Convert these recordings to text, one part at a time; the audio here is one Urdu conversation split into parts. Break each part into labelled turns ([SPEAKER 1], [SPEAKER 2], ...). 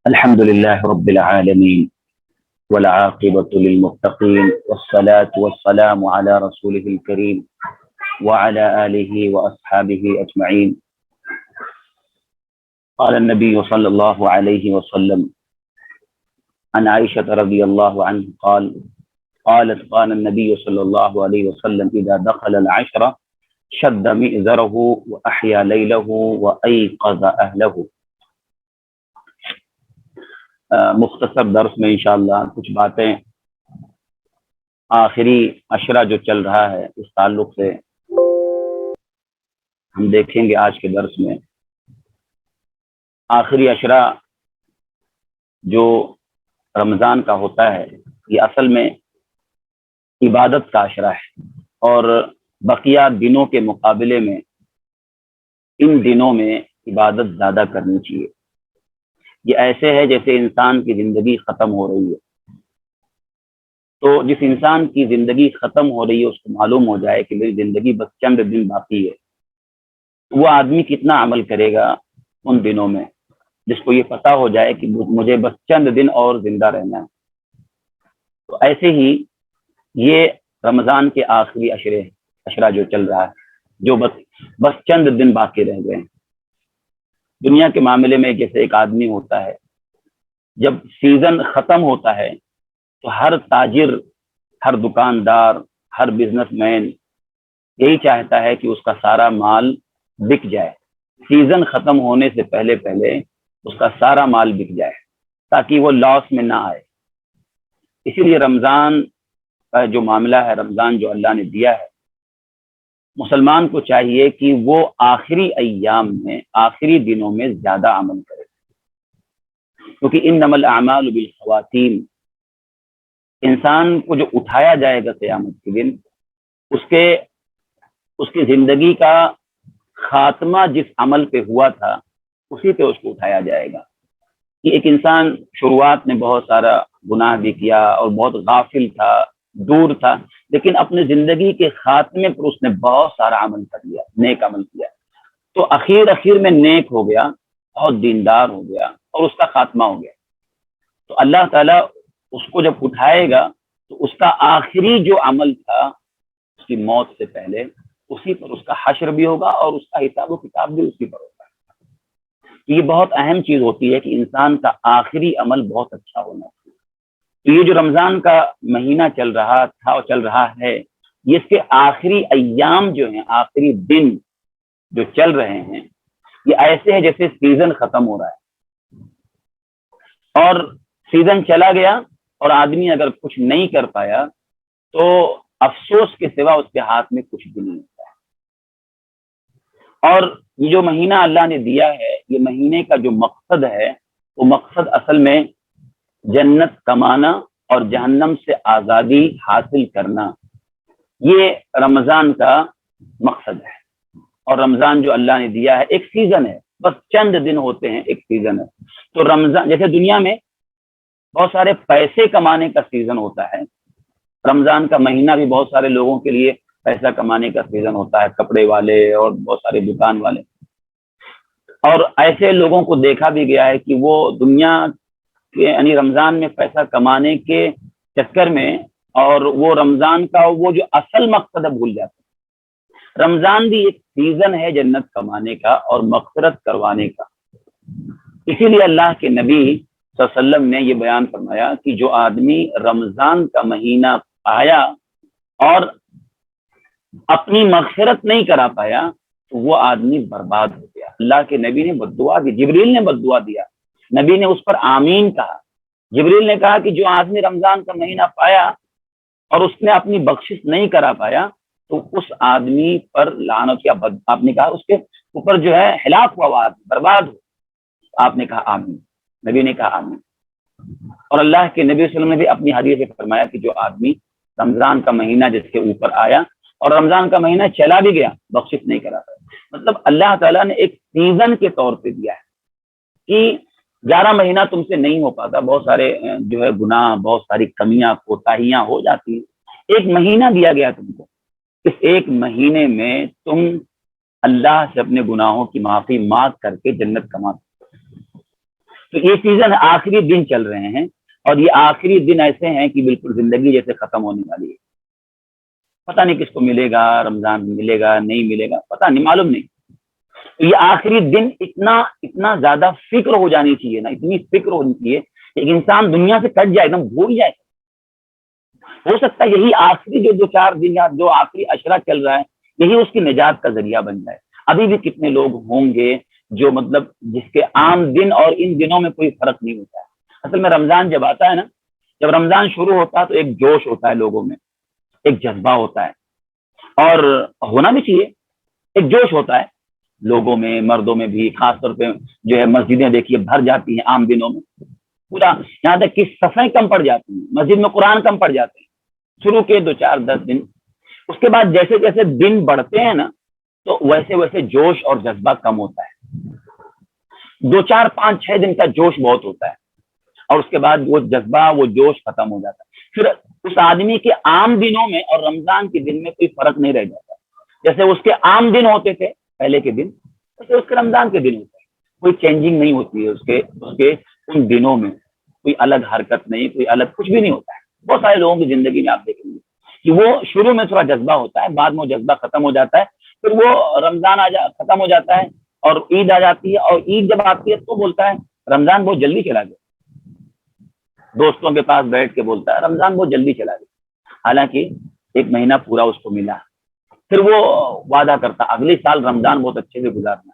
[SPEAKER 1] الحمد لله رب العالمين والعاقبة للمتقين والصلاة والسلام على رسوله الكريم وعلى آله وأصحابه أجمعين. قال النبي صلى الله عليه وسلم عن عائشة رضي الله عنه قالت قال النبي صلى الله عليه وسلم إذا دخل العشرة شد مئزره وأحيا ليله وأيقظ أهله. مختصر درس میں انشاءاللہ کچھ باتیں آخری عشرہ جو چل رہا ہے اس تعلق سے ہم دیکھیں گے آج کے درس میں. آخری عشرہ جو رمضان کا ہوتا ہے یہ اصل میں عبادت کا عشرہ ہے، اور بقیہ دنوں کے مقابلے میں ان دنوں میں عبادت زیادہ کرنی چاہیے. یہ ایسے ہے جیسے انسان کی زندگی ختم ہو رہی ہے. تو جس انسان کی زندگی ختم ہو رہی ہے اس کو معلوم ہو جائے کہ میری زندگی بس چند دن باقی ہے، وہ آدمی کتنا عمل کرے گا ان دنوں میں، جس کو یہ پتہ ہو جائے کہ مجھے بس چند دن اور زندہ رہنا ہے. تو ایسے ہی یہ رمضان کے آخری عشرہ جو چل رہا ہے، جو بس چند دن باقی رہ گئے ہیں. دنیا کے معاملے میں جیسے ایک آدمی ہوتا ہے، جب سیزن ختم ہوتا ہے تو ہر تاجر، ہر دکاندار، ہر بزنس مین یہی چاہتا ہے کہ اس کا سارا مال بک جائے. سیزن ختم ہونے سے پہلے اس کا سارا مال بک جائے تاکہ وہ لاس میں نہ آئے. اسی لیے رمضان کا جو معاملہ ہے، رمضان جو اللہ نے دیا ہے، مسلمان کو چاہیے کہ وہ آخری ایام میں، آخری دنوں میں زیادہ عمل کرے، کیونکہ انما الاعمال بالخواتیم، انسان کو جو اٹھایا جائے گا قیامت کے دن، اس کی زندگی کا خاتمہ جس عمل پہ ہوا تھا اسی پہ اس کو اٹھایا جائے گا. کہ ایک انسان شروعات میں بہت سارا گناہ بھی کیا اور بہت غافل تھا، دور تھا، لیکن اپنے زندگی کے خاتمے پر اس نے بہت سارا عمل کر لیا، نیک عمل کیا، تو اخیر میں نیک ہو گیا، بہت دیندار ہو گیا اور اس کا خاتمہ ہو گیا. تو اللہ تعالیٰ اس کو جب اٹھائے گا تو اس کا آخری جو عمل تھا اس کی موت سے پہلے، اسی پر اس کا حشر بھی ہوگا اور اس کا حساب و کتاب بھی اسی پر ہوگا. یہ بہت اہم چیز ہوتی ہے کہ انسان کا آخری عمل بہت اچھا ہونا چاہیے. تو یہ جو رمضان کا مہینہ چل رہا تھا اور چل رہا ہے، یہ اس کے آخری ایام جو ہیں، آخری دن جو چل رہے ہیں، یہ ایسے ہیں جیسے سیزن ختم ہو رہا ہے اور سیزن چلا گیا اور آدمی اگر کچھ نہیں کر پایا تو افسوس کے سوا اس کے ہاتھ میں کچھ بھی نہیں ہوتا ہے. اور یہ جو مہینہ اللہ نے دیا ہے، یہ مہینے کا جو مقصد ہے وہ مقصد اصل میں جنت کمانا اور جہنم سے آزادی حاصل کرنا، یہ رمضان کا مقصد ہے. اور رمضان جو اللہ نے دیا ہے ایک سیزن ہے، بس چند دن ہوتے ہیں، ایک سیزن ہے. تو رمضان جیسے دنیا میں بہت سارے پیسے کمانے کا سیزن ہوتا ہے، رمضان کا مہینہ بھی بہت سارے لوگوں کے لیے پیسہ کمانے کا سیزن ہوتا ہے، کپڑے والے اور بہت سارے دکان والے. اور ایسے لوگوں کو دیکھا بھی گیا ہے کہ وہ دنیا کے یعنی رمضان میں پیسہ کمانے کے چکر میں اور وہ رمضان کا وہ جو اصل مقصد ہے بھول جاتے ہیں. رمضان بھی ایک سیزن ہے جنت کمانے کا اور مغفرت کروانے کا. اسی لیے اللہ کے نبی صلی اللہ علیہ وسلم نے یہ بیان فرمایا کہ جو آدمی رمضان کا مہینہ آیا اور اپنی مغفرت نہیں کرا پایا تو وہ آدمی برباد ہو گیا. اللہ کے نبی نے بد دعا دی، جبریل نے بد دعا دیا، نبی نے اس پر آمین کہا. جبریل نے کہا کہ جو آدمی رمضان کا مہینہ پایا اور اس نے اپنی بخشش نہیں کرا پایا تو اس آدمی پر لعنت کیا، آپ نے کہا اس کے اوپر جو ہے ہلاک ہوا، وہ آدمی برباد ہو. آپ نے کہا آمین، نبی نے کہا آمین. اور اللہ کے نبی صلی اللہ علیہ وسلم نے بھی اپنی حدیث میں فرمایا کہ جو آدمی رمضان کا مہینہ جس کے اوپر آیا اور رمضان کا مہینہ چلا بھی گیا، بخشش نہیں کرا پایا. مطلب اللہ تعالیٰ نے ایک سیزن کے طور پہ دیا ہے کہ 11 مہینہ تم سے نہیں ہو پاتا، بہت سارے جو ہے گناہ، بہت ساری کمیاں کوتاہیاں ہو جاتی ہیں. ایک مہینہ دیا گیا تم کو، اس ایک مہینے میں تم اللہ سے اپنے گناہوں کی معافی مانگ کر کے جنت کما. تو یہ سیزن آخری دن چل رہے ہیں، اور یہ آخری دن ایسے ہیں کہ بالکل زندگی جیسے ختم ہونے والی ہے. پتہ نہیں کس کو ملے گا، رمضان ملے گا نہیں ملے گا، پتہ نہیں، معلوم نہیں. یہ آخری دن اتنا زیادہ فکر ہو جانی چاہیے نا، اتنی فکر ہونی چاہیے کہ انسان دنیا سے کٹ جائے، ایک دم بھول جائے. ہو سکتا ہے یہی آخری جو 2-4 دن یا جو آخری عشرہ چل رہا ہے یہی اس کی نجات کا ذریعہ بن جائے. ابھی بھی کتنے لوگ ہوں گے جو مطلب جس کے عام دن اور ان دنوں میں کوئی فرق نہیں ہوتا ہے. اصل میں رمضان جب آتا ہے نا، جب رمضان شروع ہوتا ہے تو ایک جوش ہوتا ہے لوگوں میں، ایک جذبہ ہوتا ہے، اور ہونا بھی چاہیے. ایک جوش ہوتا ہے لوگوں میں، مردوں میں بھی. خاص طور پہ جو ہے مسجدیں دیکھیے بھر جاتی ہیں عام دنوں میں، پورا یہاں تک کہ صفیں کم پڑ جاتی ہیں، مسجد میں قرآن کم پڑ جاتے ہیں شروع کے 2-4-10 دن. اس کے بعد جیسے جیسے دن بڑھتے ہیں نا تو ویسے ویسے جوش اور جذبہ کم ہوتا ہے. 2-4-5-6 دن کا جوش بہت ہوتا ہے، اور اس کے بعد وہ جذبہ وہ جوش ختم ہو جاتا ہے. پھر اس آدمی کے عام دنوں میں اور رمضان کے دن میں کوئی فرق نہیں رہ جاتا. جیسے اس کے عام دن ہوتے تھے پہلے کے دن، ویسے اس کے رمضان کے دن ہوتے ہیں. کوئی چینجنگ نہیں ہوتی ہے اس کے ان دنوں میں، کوئی الگ حرکت نہیں، کوئی الگ کچھ بھی نہیں ہوتا ہے. بہت سارے لوگوں کی زندگی میں آپ دیکھیں گے کہ وہ شروع میں تھوڑا جذبہ ہوتا ہے، بعد میں وہ جذبہ ختم ہو جاتا ہے، پھر وہ رمضان ختم ہو جاتا ہے اور عید آ جاتی ہے، اور عید جب آتی ہے تو بولتا ہے رمضان بہت جلدی چلا گیا. دوستوں کے پاس بیٹھ کے بولتا ہے رمضان بہت جلدی چلا گیا، حالانکہ 1 مہینہ پورا اس کو ملا. پھر وہ وعدہ کرتا اگلے سال رمضان بہت اچھے سے گزارنا،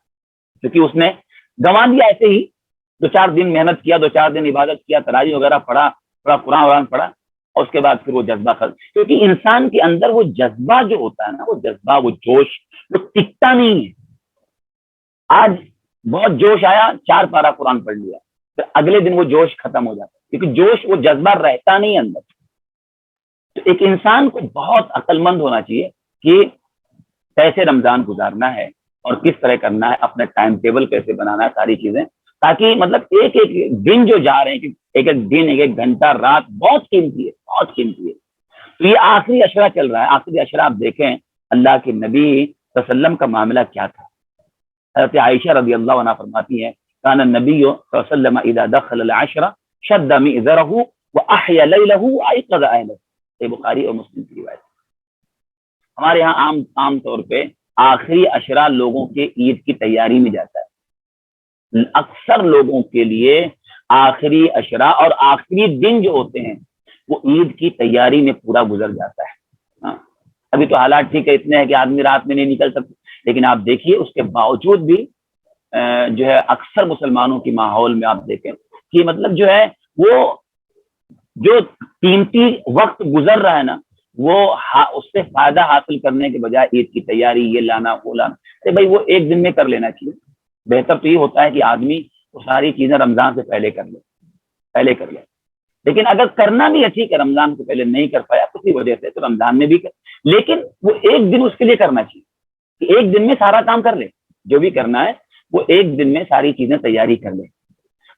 [SPEAKER 1] کیونکہ اس نے گنوا دیا ایسے ہی. 2-4 دن محنت کیا، 2-4 دن عبادت کیا، تراویح وغیرہ پڑھا، تھوڑا قرآن پڑھا، اور اس کے بعد پھر وہ جذبہ ختم. کیونکہ انسان کے اندر وہ جذبہ جو ہوتا ہے نا، وہ جذبہ وہ جوش وہ ٹکتا نہیں ہے. آج بہت جوش آیا، 4 پارہ قرآن پڑھ لیا، پھر اگلے دن وہ جوش ختم ہو جاتا ہے، کیونکہ جوش وہ جذبہ رہتا نہیں اندر. تو ایک انسان کو بہت عقل مند ہونا چاہیے کہ کیسے رمضان گزارنا ہے اور کس طرح کرنا ہے، اپنا ٹائم ٹیبل کیسے بنانا ہے، ساری چیزیں، تاکہ مطلب ایک ایک دن جو جا رہے ہیں، ایک ایک دن، ایک ایک گھنٹہ، رات بہت قیمتی ہے، بہت قیمتی ہے. تو یہ آخری عشرہ چل رہا ہے. آخری عشرہ آپ دیکھیں اللہ کے نبی صلی اللہ علیہ وسلم کا معاملہ کیا تھا. حضرت عائشہ رضی اللہ عنہ فرماتی ہیں کان النبی صلی اللہ علیہ وسلم اذا دخل العشرہ شد مئزرہ واحیا لیلہ وایقظ اہلہ. یہ بخاری اور مسلم کی روایت. ہمارے یہاں عام طور پہ آخری عشرہ لوگوں کے عید کی تیاری میں جاتا ہے. اکثر لوگوں کے لیے آخری عشرہ اور آخری دن جو ہوتے ہیں وہ عید کی تیاری میں پورا گزر جاتا ہے. ابھی تو حالات ٹھیک ہے، اتنے ہیں کہ آدمی رات میں نہیں نکل سکتے، لیکن آپ دیکھیے اس کے باوجود بھی جو ہے اکثر مسلمانوں کی ماحول میں آپ دیکھیں کہ مطلب جو ہے وہ جو قیمتی وقت گزر رہا ہے نا، وہ اس سے فائدہ حاصل کرنے کے بجائے عید کی تیاری، یہ لانا وہ لانا، ارے بھائی وہ ایک دن میں کر لینا چاہیے. بہتر تو یہ ہوتا ہے کہ آدمی وہ ساری چیزیں رمضان سے پہلے کر لے. لیکن اگر کرنا بھی ہے ٹھیک ہے، رمضان سے پہلے نہیں کر پایا کسی وجہ سے تو رمضان میں بھی لیکن وہ ایک دن اس کے لیے کرنا چاہیے کہ ایک دن میں سارا کام کر لے، جو بھی کرنا ہے وہ ایک دن میں ساری چیزیں تیاری کر لے.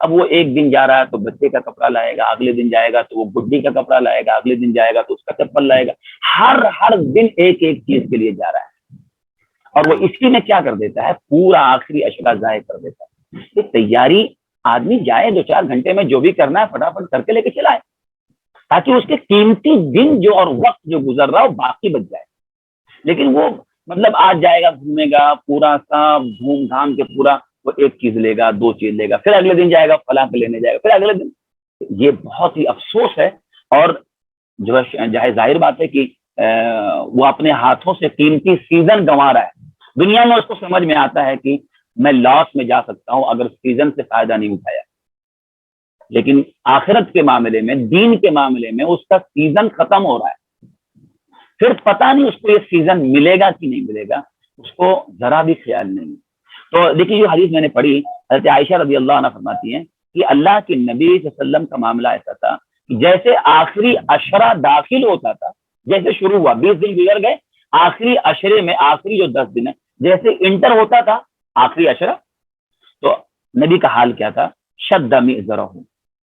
[SPEAKER 1] اب وہ ایک دن جا رہا ہے تو بچے کا کپڑا لائے گا، اگلے دن جائے گا تو وہ گڈی کا کپڑا لائے گا، اگلے دن جائے گا تو اس کا چپل لائے گا. ہر دن ایک ایک چیز کے لیے جا رہا ہے، اور وہ اسی میں کیا کر دیتا ہے، پورا آخری عشرہ ضائع کر دیتا ہے. یہ تیاری آدمی جائے 2-4 گھنٹے میں جو بھی کرنا ہے فٹافٹ کر کے لے کے چلائے، تاکہ اس کے قیمتی دن جو اور وقت جو گزر رہا ہو باقی بچ جائے. لیکن وہ مطلب آج جائے گا گھومے گا پورا سب گھوم گھام کے پورا، وہ ایک چیز لے گا، 2 چیز لے گا، پھر اگلے دن جائے گا فلاں پہ لینے جائے گا، پھر اگلے دن. یہ بہت ہی افسوس ہے، اور جو ہے ظاہر بات ہے کہ وہ اپنے ہاتھوں سے قیمتی سیزن گنوا رہا ہے. دنیا میں اس کو سمجھ میں آتا ہے کہ میں لاس میں جا سکتا ہوں اگر سیزن سے فائدہ نہیں اٹھایا، لیکن آخرت کے معاملے میں، دین کے معاملے میں اس کا سیزن ختم ہو رہا ہے. پھر پتہ نہیں اس کو یہ سیزن ملے گا کہ نہیں ملے گا، اس کو ذرا بھی خیال نہیں. تو دیکھیے جو حدیث میں نے پڑھی، حضرت عائشہ رضی اللہ عنہ فرماتی ہیں کہ اللہ کے نبی صلی اللہ علیہ وسلم کا معاملہ ایسا تھا کہ جیسے آخری عشرہ داخل ہوتا تھا، جیسے شروع ہوا 20 دن گزر گئے، آخری عشرے میں آخری جو 10 دن ہے جیسے انٹر ہوتا تھا آخری عشرہ، تو نبی کا حال کیا تھا، شد مئزرہ.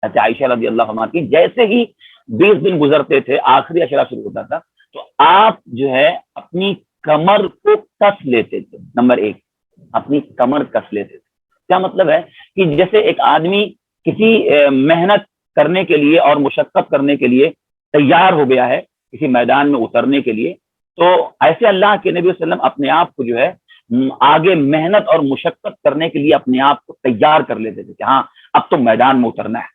[SPEAKER 1] اچھا عائشہ رضی اللہ عنہ کی جیسے ہی 20 دن گزرتے تھے، آخری عشرہ شروع ہوتا تھا، تو آپ جو ہے اپنی کمر کو کس لیتے تھے. نمبر 1 اپنی کمر کس لیتے تھے. کیا مطلب ہے کہ جیسے ایک آدمی کسی محنت کرنے کے لیے اور مشقت کرنے کے لیے تیار ہو گیا ہے کسی میدان میں اترنے کے لیے، تو ایسے اللہ کے نبی صلی اللہ علیہ وسلم اپنے آپ کو جو ہے آگے محنت اور مشقت کرنے کے لیے اپنے آپ کو تیار کر لیتے تھے کہ ہاں اب تو میدان میں اترنا ہے.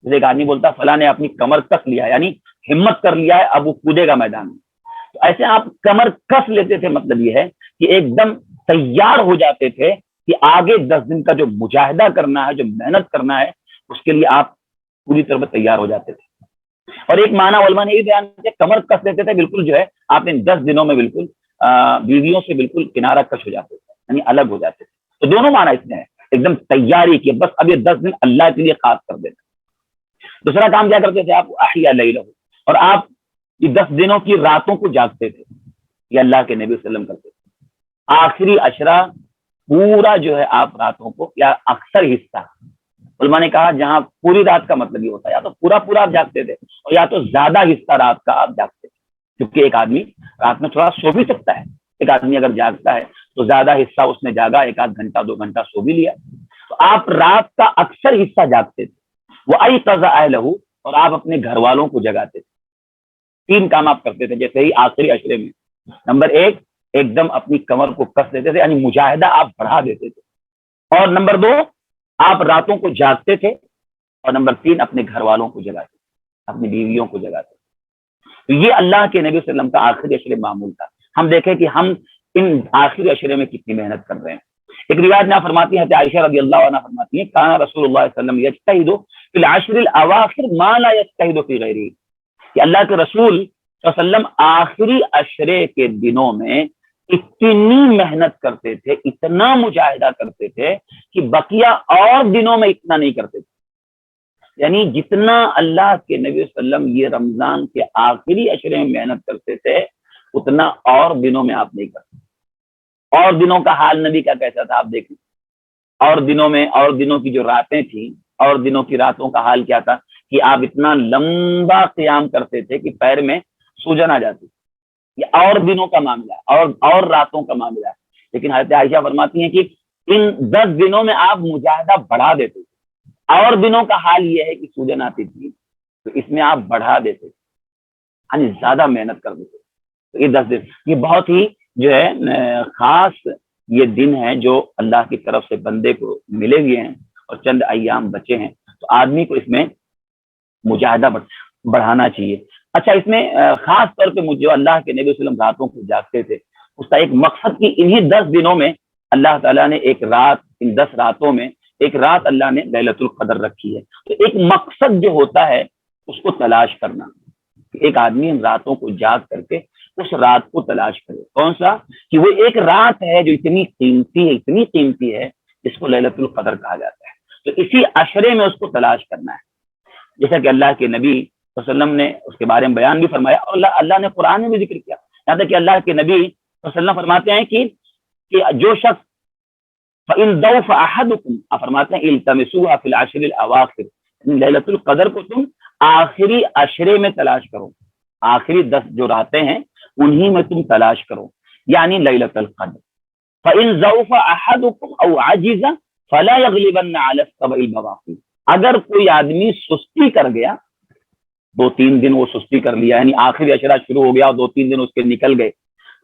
[SPEAKER 1] جیسے ایک آدمی بولتا فلاں نے اپنی کمر کس لیا ہے، یعنی ہمت کر لیا ہے، اب وہ کودے گا میدان میں. تو ایسے آپ کمر کس لیتے تھے، مطلب یہ ہے کہ ایک دم تیار ہو جاتے تھے کہ آگے 10 دن کا جو مجاہدہ کرنا ہے، جو محنت کرنا ہے، اس کے لیے آپ پوری طرح تیار ہو جاتے تھے. اور ایک معنی علماء نے یہ بیان کیا، کمر کس لیتے تھے، بالکل جو ہے آپ نے 10 دنوں میں بالکل بیویوں سے بالکل کنارہ کش ہو جاتے تھے، یعنی الگ ہو جاتے تھے. تو دونوں معنی اس میں ہے، ایک دم تیاری کی بس اب یہ 10 دن اللہ کے لیے خاص کر دیتے. دوسرا کام کیا کرتے تھے آپ، احیا لیلہ، اور آپ یہ 10 دنوں کی راتوں کو جاگتے تھے. یہ اللہ کے نبی صلی اللہ علیہ وسلم کرتے تھے. آخری عشرہ پورا جو ہے آپ راتوں کو یا اکثر حصہ، علماء نے کہا جہاں پوری رات کا مطلب یہ ہوتا ہے یا تو پورا آپ جاگتے تھے اور یا تو زیادہ حصہ رات کا آپ جاگتے تھے، کیونکہ ایک آدمی رات میں تھوڑا سو بھی سکتا ہے. ایک آدمی اگر جاگتا ہے تو زیادہ حصہ اس نے جاگا، ایک آدھ گھنٹہ 2 گھنٹہ سو بھی لیا. تو آپ رات کا اکثر حصہ جاگتے تھے. وہ ایقظ اہلہ، اور آپ اپنے گھر والوں کو جگاتے تھے. 3 کام آپ کرتے تھے جیسے ہی آخری عشرے میں. نمبر 1، ایک دم اپنی کمر کو کس لیتے تھے، یعنی مجاہدہ آپ بڑھا دیتے تھے. اور نمبر 2، آپ راتوں کو جاگتے تھے. اور نمبر 3، اپنے گھر والوں کو جگاتے تھے، اپنی بیویوں کو جگاتے تھے. تو یہ اللہ کے نبی صلی اللہ علیہ وسلم کا آخری عشرے معمول تھا. ہم دیکھیں کہ ہم ان آخری عشرے میں کتنی محنت کر رہے ہیں. ایک روایت میں فرماتی ہیں، عائشہ رضی اللہ عنہ فرماتی ہیں، کان رسول اللہ صلی اللہ علیہ وسلم یجتہد فی العشر الاواخر ما لا یجتہد فی غیرہ، کہ اللہ کے رسول صلی اللہ علیہ وسلم آخری عشرے کے دنوں میں اتنی محنت کرتے تھے، اتنا مجاہدہ کرتے تھے کہ بقیہ اور دنوں میں اتنا نہیں کرتے تھے. یعنی جتنا اللہ کے نبی صلی اللہ علیہ وسلم یہ رمضان کے آخری عشرے میں محنت کرتے تھے، اتنا اور دنوں میں آپ نہیں کرتے. اور دنوں کا حال نبی کا کیسا تھا آپ دیکھیں. اور دنوں میں، اور دنوں کی جو راتیں تھیں، اور دنوں کی راتوں کا حال کیا تھا کہ آپ اتنا لمبا قیام کرتے تھے کہ پیر میں سوجن آ جاتی. یہ اور دنوں کا معاملہ ہے، اور راتوں کا معاملہ ہے. لیکن حضرت عائشہ فرماتی ہیں کہ ان 10 دنوں میں آپ مجاہدہ بڑھا دیتے تھے. اور دنوں کا حال یہ ہے کہ سوجن آتی تھی تو اس میں آپ بڑھا دیتے تھے، یعنی زیادہ محنت کر دیتے. تو یہ 10 دن یہ بہت ہی جو ہے خاص یہ دن ہے جو اللہ کی طرف سے بندے کو ملے ہوئے ہیں، اور چند ایام بچے ہیں. تو آدمی کو اس میں مجاہدہ بڑھانا چاہیے. اچھا، اس میں خاص طور پہ مجھے اللہ کے نبی صلی اللہ علیہ وسلم راتوں کو جاگتے تھے، اس کا ایک مقصد کہ انہی 10 دنوں میں اللہ تعالیٰ نے ایک رات، ان 10 راتوں میں ایک رات اللہ نے لیلۃ القدر رکھی ہے. تو ایک مقصد جو ہوتا ہے اس کو تلاش کرنا. ایک آدمی ان راتوں کو جاگ کر کے اس رات کو تلاش کرے. کون سا؟ کہ وہ ایک رات ہے جو اتنی قیمتی ہے جس کو لیلۃ القدر کہا جاتا ہے. تو اسی عشرے میں اس کو تلاش کرنا ہے، جیسا کہ اللہ کے نبی صلی اللہ علیہ وسلم نے اس کے بارے میں بیان بھی فرمایا، اور اللہ نے قرآن میں بھی ذکر کیا. یہاں تک کہ اللہ کے نبی صلی اللہ علیہ وسلم فرماتے ہیں کہ جو شخص فَإِن ضَعُفَ أَحَدُكُمْ، فرماتے ہیں التمسوها فی العشر الاواخر، لیلۃ القدر کو تم آخری عشرے میں تلاش کرو. آخری 10 جو راتیں ہیں انہی میں تم تلاش کرو، یعنی لیلۃ القدر. فَإِن ضَعُفَ أَحَدُكُمْ أَوْ عَجِزَ فَلَا يَغْلِبَنَّ عَلَى السَّبْعِ الْبَوَاقِي. اگر کوئی آدمی سستی کر گیا، 2-3 دن وہ سستی کر لیا، یعنی آخری عشرہ شروع ہو گیا اور 2-3 دن اس کے نکل گئے،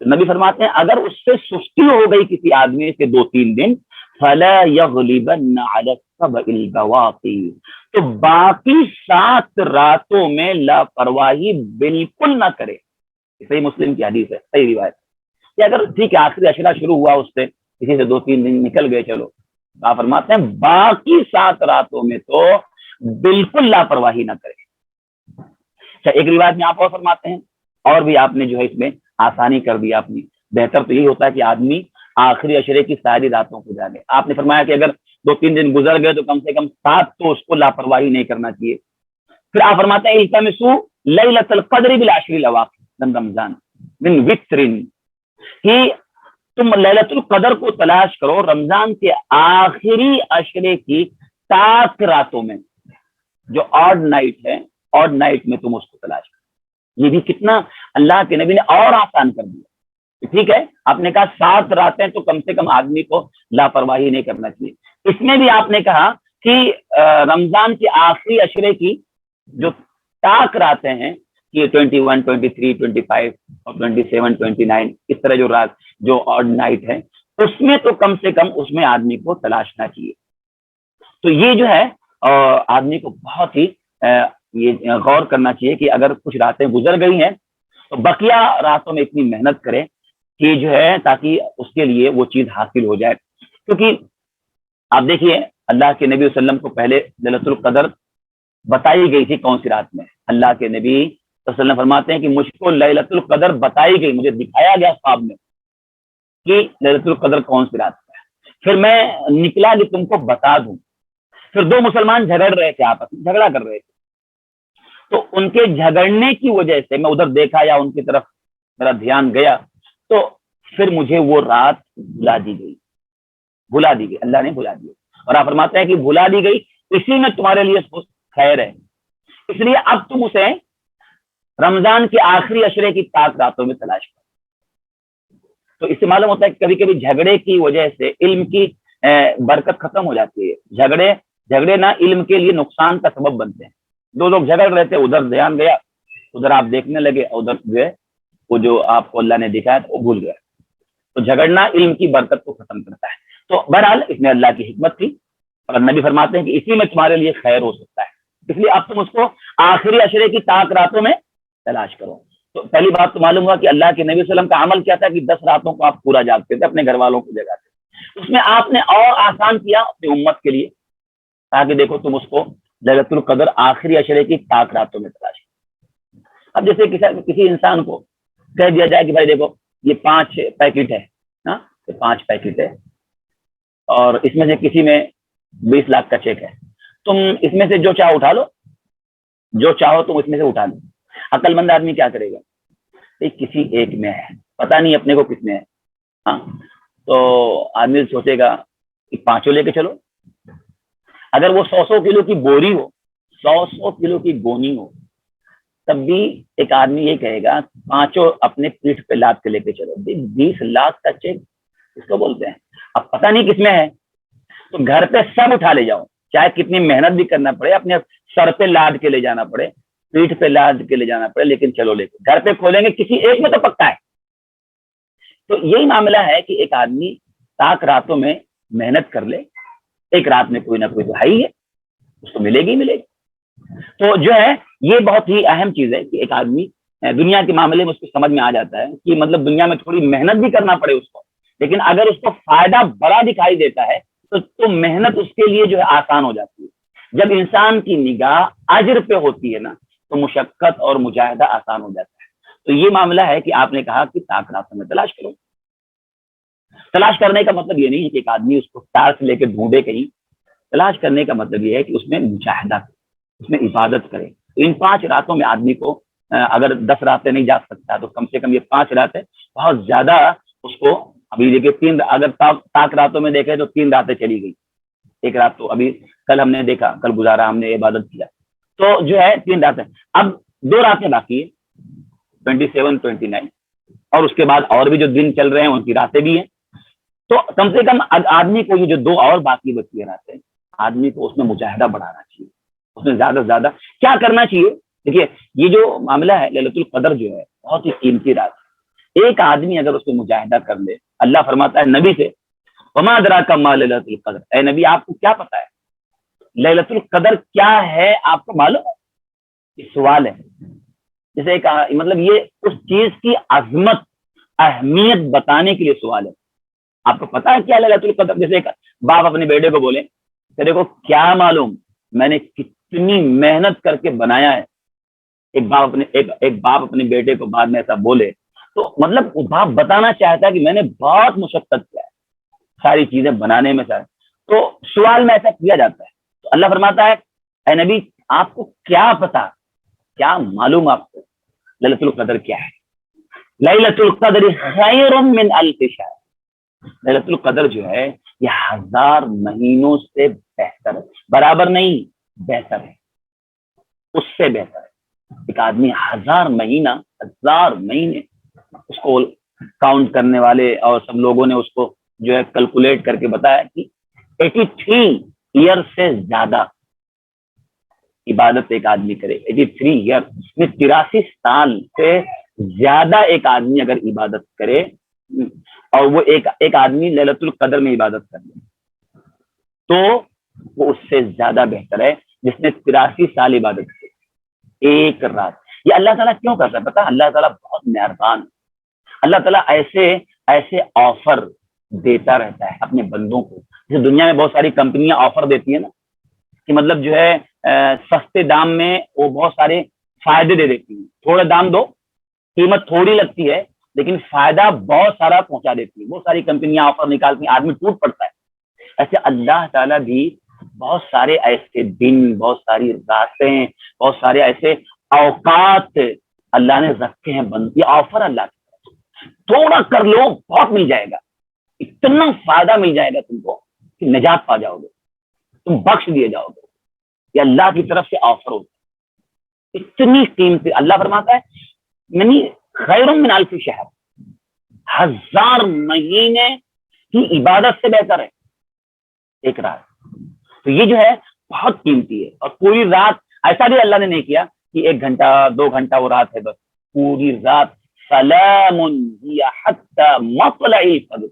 [SPEAKER 1] تو نبی فرماتے ہیں اگر اس سے سستی ہو گئی کسی آدمی سے 2-3 دن، فَلَا يَغْلِبَنَّ عَلَى السَّبْعِ الْبَوَاقِي، تو باقی 7 راتوں میں لاپرواہی بالکل نہ کرے. صحیح مسلم کی حدیث ہے، صحیح روایت. کہ اگر ٹھیک ہے آخری عشرہ شروع ہوا، اس سے کسی سے 2-3 دن نکل گئے، چلو، آپ فرماتے ہیں باقی 7 راتوں میں تو بالکل لاپرواہی نہ کرے. اچھا، ایک روایت میں آپ اور فرماتے ہیں، اور بھی آپ نے جو ہے اس میں آسانی کر دی اپنی. بہتر تو یہی ہوتا ہے کہ آدمی آخری عشرے کی ساری راتوں کو جاگے. آپ نے فرمایا کہ اگر 2-3 دن گزر گئے تو کم سے کم 7 تو اس کو لاپرواہی نہیں کرنا چاہیے. پھر آپ فرماتے ہیں التمسوا لیلۃ القدر بالعشر الاواخر من رمضان من وتر، کہ تم لیلۃ القدر کو تلاش کرو رمضان کے آخری عشرے کی 7 راتوں میں، جو آڈ نائٹ ہے، آڈ نائٹ میں تم اس کو تلاش کرو. یہ بھی کتنا اللہ کے نبی نے اور آسان کر دیا. ٹھیک ہے، آپ نے کہا 7 راتیں تو کم سے کم آدمی کو لاپرواہی نہیں کرنا چاہیے. اس میں بھی آپ نے کہا کہ رمضان کے آخری عشرے کی جو تاک راتیں ہیں کہ 21 23 25 اور 27 29 اس طرح جو رات جو آڈ نائٹ ہے اس میں تو کم سے کم اس میں آدمی کو تلاشنا چاہیے. تو یہ جو ہے آدمی کو بہت ہی یہ غور کرنا چاہیے کہ اگر کچھ راتیں گزر گئی ہیں تو بقیہ راتوں میں اتنی محنت کرے کہ جو ہے تاکہ اس کے لیے وہ چیز حاصل ہو جائے. کیونکہ آپ دیکھیے اللہ کے نبی صلی اللہ علیہ وسلم کو پہلے لیلۃ القدر بتائی گئی تھی کون سی رات میں. اللہ کے نبی صلی اللہ علیہ وسلم فرماتے ہیں کہ مجھ کو لیلۃ القدر بتائی گئی, مجھے دکھایا گیا خواب میں کہ لیلۃ القدر کون سی رات ہے. پھر میں نکلا کہ تم کو بتا دوں. پھر دو مسلمان جھگڑ رہے تھے, آپس میں جھگڑا کر رہے تھے, تو ان کے جھگڑنے کی وجہ سے میں ادھر دیکھا یا ان کی طرف میرا دھیان گیا تو پھر مجھے وہ رات بھلا دی گئی, اللہ نے بھلا دی. اور آپ فرماتے ہیں کہ بھلا دی گئی اسی میں تمہارے لیے خیر ہے, اس لیے اب تم اسے رمضان کے آخری عشرے کی تاک راتوں میں تلاش کرو. تو اس سے معلوم ہوتا ہے کہ کبھی کبھی جھگڑے کی وجہ سے علم کی برکت ختم ہو جاتی ہے. جھگڑے نہ علم کے لیے نقصان کا سبب بنتے ہیں. دو لوگ جھگڑ رہے تھے, ادھر دھیان گیا, ادھر آپ دیکھنے لگے, ادھر جو ہے وہ جو آپ کو اللہ نے دکھایا وہ بھول گیا. تو جھگڑنا علم کی برکت کو ختم کرتا ہے. تو بہرحال اس میں اللہ کی حکمت تھی اور نبی فرماتے ہیں کہ اسی میں تمہارے لیے خیر ہو سکتا ہے, اس لیے اب تم اس کو آخری عشرے کی تاک راتوں میں تلاش کرو. تو پہلی بات تو معلوم ہوا کہ اللہ کے نبی صلی اللہ علیہ وسلم کا عمل کیا تھا کہ 10 راتوں کو آپ پورا جاگتے تھے, اپنے گھر والوں کو جگاتے. اس میں آپ نے اور آسان کیا اپنی امت کے لیے تاکہ دیکھو تم اس کو لیلۃ القدر آخری عشرے کی تاک راتوں میں تلاش کرو. اب جیسے کسی انسان کو کہہ دیا جائے کہ بھائی دیکھو یہ 5 پیکٹ ہے, 5 پیکٹ ہے اور اس میں سے کسی میں 20 لاکھ کا چیک ہے, تم اس میں سے جو چاہو اٹھا لو, جو چاہو تم اس میں سے اٹھا لو. عقل مند آدمی کیا کرے گا, کسی ایک میں ہے, پتا نہیں اپنے کو کس میں ہے, ہاں تو آدمی سوچے گا کہ 5 لے کے چلو. اگر وہ 100 کلو کی بوری ہو, 100 کلو کی گونی ہو, تب بھی ایک آدمی یہ کہے گا 5 اپنے پیٹھ پہ لاد کے لے کے چلو. 20 لاکھ کا چیک اس کو بولتے ہیں. اب پتہ نہیں کس میں ہے تو گھر پہ سب اٹھا لے جاؤ, چاہے کتنی محنت بھی کرنا پڑے, اپنے سر پہ لاد کے لے جانا پڑے, پیٹھ پہ لاد کے لے جانا پڑے, لیکن چلو لے کے گھر پہ کھولیں گے کسی ایک میں تو پکا ہے. تو یہی معاملہ ہے کہ ایک آدمی تاک راتوں میں محنت کر لے, ایک رات میں کوئی نہ کوئی تو ہے ہی ہے, اس کو ملے گی. تو جو ہے یہ بہت ہی اہم چیز ہے کہ ایک آدمی دنیا کے معاملے میں اس کو سمجھ میں آ جاتا ہے کہ مطلب دنیا میں تھوڑی محنت بھی کرنا پڑے اس کو, لیکن اگر اس کو فائدہ بڑا دکھائی دیتا ہے تو محنت اس کے لیے جو ہے آسان ہو جاتی ہے. جب انسان کی نگاہ اجر پہ ہوتی ہے نا تو مشقت اور مجاہدہ آسان ہو جاتا ہے. تو یہ معاملہ ہے کہ آپ نے کہا کہ تاک راتوں میں تلاش کرو. تلاش کرنے کا مطلب یہ نہیں ہے کہ ایک آدمی اس کو ٹارچ لے کے ڈھونڈے کہیں. تلاش کرنے کا مطلب یہ ہے کہ اس میں مجاہدہ کرے, اس میں عبادت کرے. ان 5 راتوں میں آدمی کو اگر 10 راتیں نہیں جا سکتا تو کم سے کم یہ 5 راتیں بہت زیادہ اس کو. ابھی دیکھیے 3 اگر تاک راتوں میں دیکھے تو 3 راتیں چلی گئی, ایک رات تو ابھی کل ہم نے دیکھا, کل گزارا, ہم نے عبادت کیا, تو جو ہے 3 راتیں. اب 2 راتیں باقی ہے 27 29, اور اس کے بعد اور بھی جو دن چل رہے ہیں ان کی راتیں بھی ہیں. تو کم سے کم آدمی کو یہ جو 2 اور باقی بچی راتیں, آدمی کو اس میں مجاہدہ بڑھانا چاہیے, اس میں زیادہ سے زیادہ کیا کرنا چاہیے. دیکھیے یہ جو معاملہ ہے لیلۃ القدر جو ہے بہت ہی قیمتی رات ہے. ایک آدمی اگر اس میں مجاہدہ کر لے, اللہ فرماتا ہے نبی سے وما ادراک ما لیلۃ القدر, اے نبی آپ کو کیا پتا ہے لیلۃ القدر کیا ہے, آپ کو معلوم ہے؟ یہ سوال ہے. جیسے ایک مطلب یہ اس چیز کی عظمت اہمیت بتانے کے لیے سوال ہے. آپ کو پتا ہے کیا لیلۃ القدر؟ جیسے ایک باپ اپنے بیٹے کو بولے کہ دیکھو کیا معلوم میں نے کتنی محنت کر کے بنایا ہے. ایک باپ اپنے بیٹے کو بعد میں ایسا بولے تو مطلب باپ بتانا چاہتا ہے کہ میں نے بہت مشقت کیا ہے ساری چیزیں بنانے میں سارے. تو سوال میں ایسا کیا جاتا ہے. تو اللہ فرماتا ہے اے نبی آپ کو کیا پتا, کیا معلوم آپ کو لیلۃ القدر کیا ہے؟ لیلۃ القدر خیر من الف شہر. لیلۃ القدر جو ہے یہ 1000 مہینوں سے بہتر ہے, برابر نہیں بہتر ہے, اس سے بہتر ہے. ایک آدمی 1000 مہینے اس کو کاؤنٹ کرنے والے اور سب لوگوں نے اس کو جو ہے کیلکولیٹ کر کے بتایا کہ 83 ایئر سے زیادہ عبادت ایک آدمی کرے، 83 ایئر میں 83 سال سے زیادہ ایک آدمی اگر عبادت کرے، اور وہ ایک آدمی لیلۃ القدر میں عبادت کر لے، تو وہ اس سے زیادہ بہتر ہے جس نے 83 سال عبادت کی ایک رات۔ یہ اللہ تعالیٰ کیوں کرتا ہے پتا؟ اللہ تعالیٰ بہت مہربان، اللہ تعالیٰ ایسے آفر دیتا رہتا ہے اپنے بندوں کو۔ جیسے دنیا میں بہت ساری کمپنیاں آفر دیتی ہیں نا، کہ مطلب جو ہے سستے دام میں وہ بہت سارے فائدے دے دیتی ہیں، تھوڑے دام دو، قیمت تھوڑی لگتی ہے لیکن فائدہ بہت سارا پہنچا دیتی ہے۔ بہت ساری کمپنیاں آفر نکالتی ہیں، آدمی ٹوٹ پڑتا ہے۔ ایسے اللہ تعالیٰ بھی بہت سارے ایسے دن، بہت ساری راتیں، بہت سارے ایسے اوقات اللہ نے رکھے ہیں بند، یہ آفر اللہ کی، تھوڑا کر لو بہت مل جائے گا، اتنا فائدہ مل جائے گا تم کو کہ نجات پا جاؤ گے، تم بخش دیے جاؤ گے۔ یہ اللہ کی طرف سے آفر ہوتا ہے، اتنی قیمتی۔ اللہ فرماتا ہے یعنی خیر من الف شہر، 1000 مہینے کی عبادت سے بہتر ہے ایک رات۔ تو یہ جو ہے بہت قیمتی ہے، اور پوری رات ایسا بھی اللہ نے نہیں کیا کہ 1 گھنٹہ 2 گھنٹہ وہ رات ہے، بس پوری رات سلام ہی حتی مطلع الفجر،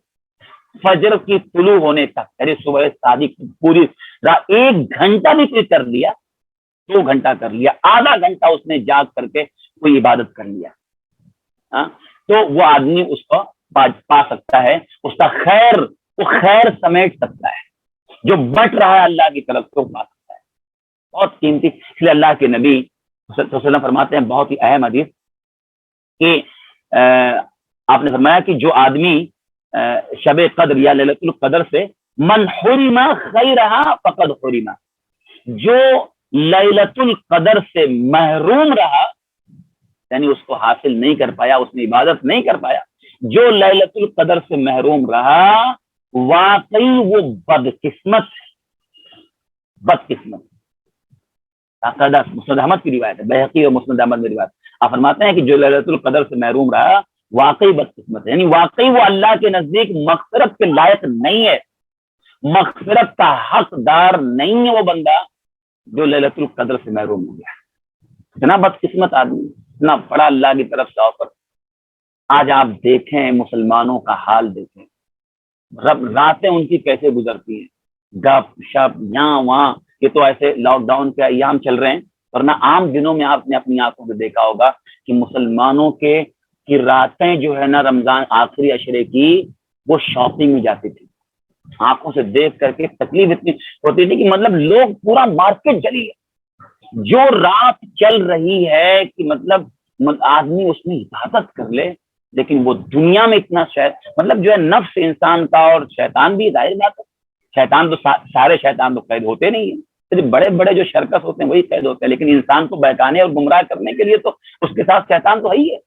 [SPEAKER 1] فجر کی طلوع ہونے تک، یعنی صبح صادق پوری رات 1 گھنٹہ بھی کوئی کر لیا، 2 گھنٹہ کر لیا، آدھا گھنٹہ اس نے جاگ کر کے کوئی عبادت کر لیا، تو وہ آدمی اس کو پا سکتا ہے، اس کا خیر، وہ خیر سمیٹ سکتا ہے، جو بٹ رہا ہے اللہ کی طرف سے وہ پا سکتا ہے۔ بہت قیمتی، اس لیے اللہ کے نبی صلی اللہ علیہ وسلم فرماتے ہیں بہت ہی اہم حدیث کہ آپ نے فرمایا کہ جو آدمی شب قدر یا لیلۃ القدر سے من حرم خیرہا فقد حرم، جو لیلۃ القدر سے محروم رہا، یعنی اس کو حاصل نہیں کر پایا، اس نے عبادت نہیں کر پایا، جو لیلۃ القدر سے محروم رہا واقعی وہ بدقسمت ہے، بدقسمت۔ مسند احمد کی روایت ہے، بہقی اور مسند احمد میں روایت، آپ فرماتے ہیں کہ جو لیلۃ القدر سے محروم رہا واقعی بدقسمت ہے، یعنی واقعی وہ اللہ کے نزدیک مغفرت کے لائق نہیں ہے، مغفرت کا حقدار نہیں ہے وہ بندہ جو لیلۃ القدر سے محروم ہو گیا۔ اتنا بدقسمت آدمی، اتنا بڑا اللہ کی طرف سے آفر۔ آج آپ دیکھیں مسلمانوں کا حال دیکھیں، راتیں ان کی کیسے گزرتی ہیں، گپ شپ یہاں وہاں۔ یہ تو ایسے لاک ڈاؤن کے ایام چل رہے ہیں، ورنہ عام دنوں میں آپ نے اپنی آنکھوں سے دیکھا ہوگا کہ مسلمانوں کی راتیں جو ہے نا رمضان آخری عشرے کی، وہ شاپنگ میں جاتی تھی۔ آنکھوں سے دیکھ کر کے تکلیف اتنی ہوتی تھی کہ مطلب لوگ پورا مارکیٹ جلی ہے، جو رات چل رہی ہے کہ مطلب آدمی اس میں عبادت کر لے، لیکن وہ دنیا میں اتنا مطلب جو ہے نفس انسان کا، اور شیطان بھی ظاہر بات ہے، شیطان تو سارے شیطان تو قید ہوتے نہیں ہیں، صرف بڑے بڑے جو شرکس ہوتے ہیں وہی قید ہوتے ہیں، لیکن انسان کو بہکانے اور گمراہ کرنے کے لیے تو اس کے ساتھ شیطان تو ہے ہی ہے۔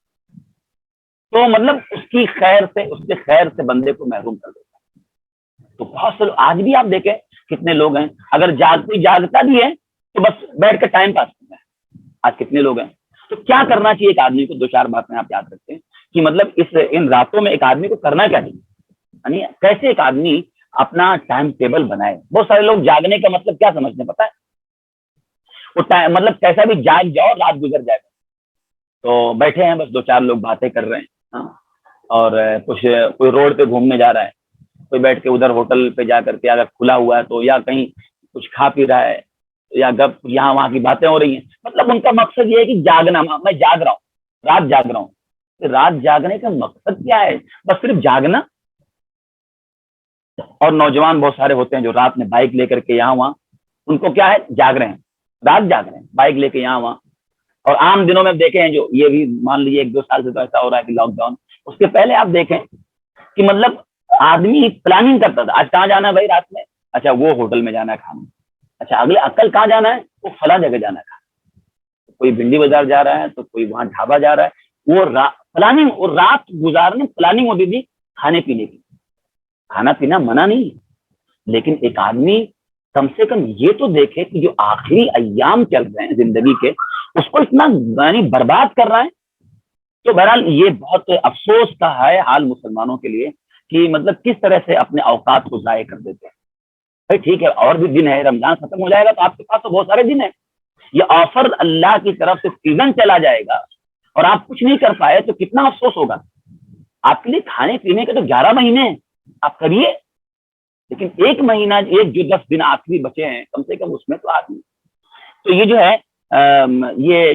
[SPEAKER 1] تو مطلب اس کے خیر سے بندے کو محروم کر دیتا ہے۔ تو بہت سے آج بھی آپ دیکھیں کتنے لوگ ہیں، اگر جاگتا بھی ہے تو بس بیٹھ کے ٹائم پاس کرنا ہے۔ آج کتنے لوگ ہیں، تو کیا کرنا چاہیے ایک آدمی کو؟ 2-4 باتیں آپ یاد رکھتے ہیں کہ مطلب ان راتوں میں ایک آدمی کو کرنا کیا چاہیے، یعنی کیسے ایک آدمی اپنا ٹائم ٹیبل بنائے۔ بہت سارے لوگ جاگنے کا مطلب کیا سمجھتے ہیں پتا ہے؟ وہ مطلب کیسا بھی جاگ جاؤ، رات گزر جائے گا، تو بیٹھے ہیں بس 2-4 لوگ باتیں کر رہے ہیں، اور کوئی روڈ پہ گھومنے جا رہا ہے، کوئی بیٹھ کے ادھر ہوٹل پہ جا کر کے اگر کھلا ہوا ہے تو، یا کہیں کچھ کھا پی رہا ہے، یا گپ یہاں وہاں کی باتیں ہو رہی ہیں۔ مطلب ان کا مقصد یہ ہے کہ جاگنا، میں جاگ رہا ہوں، رات جاگ رہا ہوں۔ رات جاگنے کا مقصد کیا ہے؟ بس صرف جاگنا۔ اور نوجوان بہت سارے ہوتے ہیں جو رات میں بائک لے کر کے یہاں وہاں، ان کو کیا ہے؟ جاگ رہے ہیں، رات جاگ رہے ہیں، بائک لے کے یہاں وہاں۔ اور عام دنوں میں دیکھیں جو یہ بھی مان لیجیے 1-2 سال سے تو ایسا ہو رہا ہے کہ لاک ڈاؤن، اس کے پہلے آپ دیکھیں کہ مطلب آدمی پلاننگ کرتا تھا، آج کہاں جانا ہے بھائی رات میں، اچھا وہ ہوٹل میں جانا ہے کھانا، اچھا اگلے کل کہاں جانا ہے، وہ فلاں جگہ جانا ہے کھانا، کوئی بھنڈی بازار جا رہا ہے تو کوئی وہاں ڈھابا جا رہا ہے، وہ پلاننگ، اور رات گزارنے پلاننگ ہوتی تھی کھانے پینے کی۔ کھانا پینا منع نہیں، لیکن ایک آدمی کم سے کم یہ تو دیکھے کہ جو آخری ایام چل رہے ہیں زندگی کے، اس کو اتنا یعنی برباد کر رہا ہے۔ تو بہرحال یہ بہت افسوس کا ہے حال مسلمانوں کے لیے کہ مطلب کس طرح سے اپنے اوقات کو ضائع کر دیتے ہیں۔ بھائی ٹھیک ہے اور بھی دن ہے، رمضان ختم ہو جائے گا تو آپ کے پاس تو بہت سارے دن ہیں، یہ آفر اللہ کی طرف سے سیزن چلا جائے گا اور آپ کچھ نہیں کر پائے تو کتنا افسوس ہوگا. آپ کے لیے کھانے پینے کے تو 11 مہینے ہیں، آپ کریے، لیکن ایک مہینہ، ایک جو 10 دن آخری بچے ہیں کم سے کم اس میں تو آدمی. تو یہ جو ہے یہ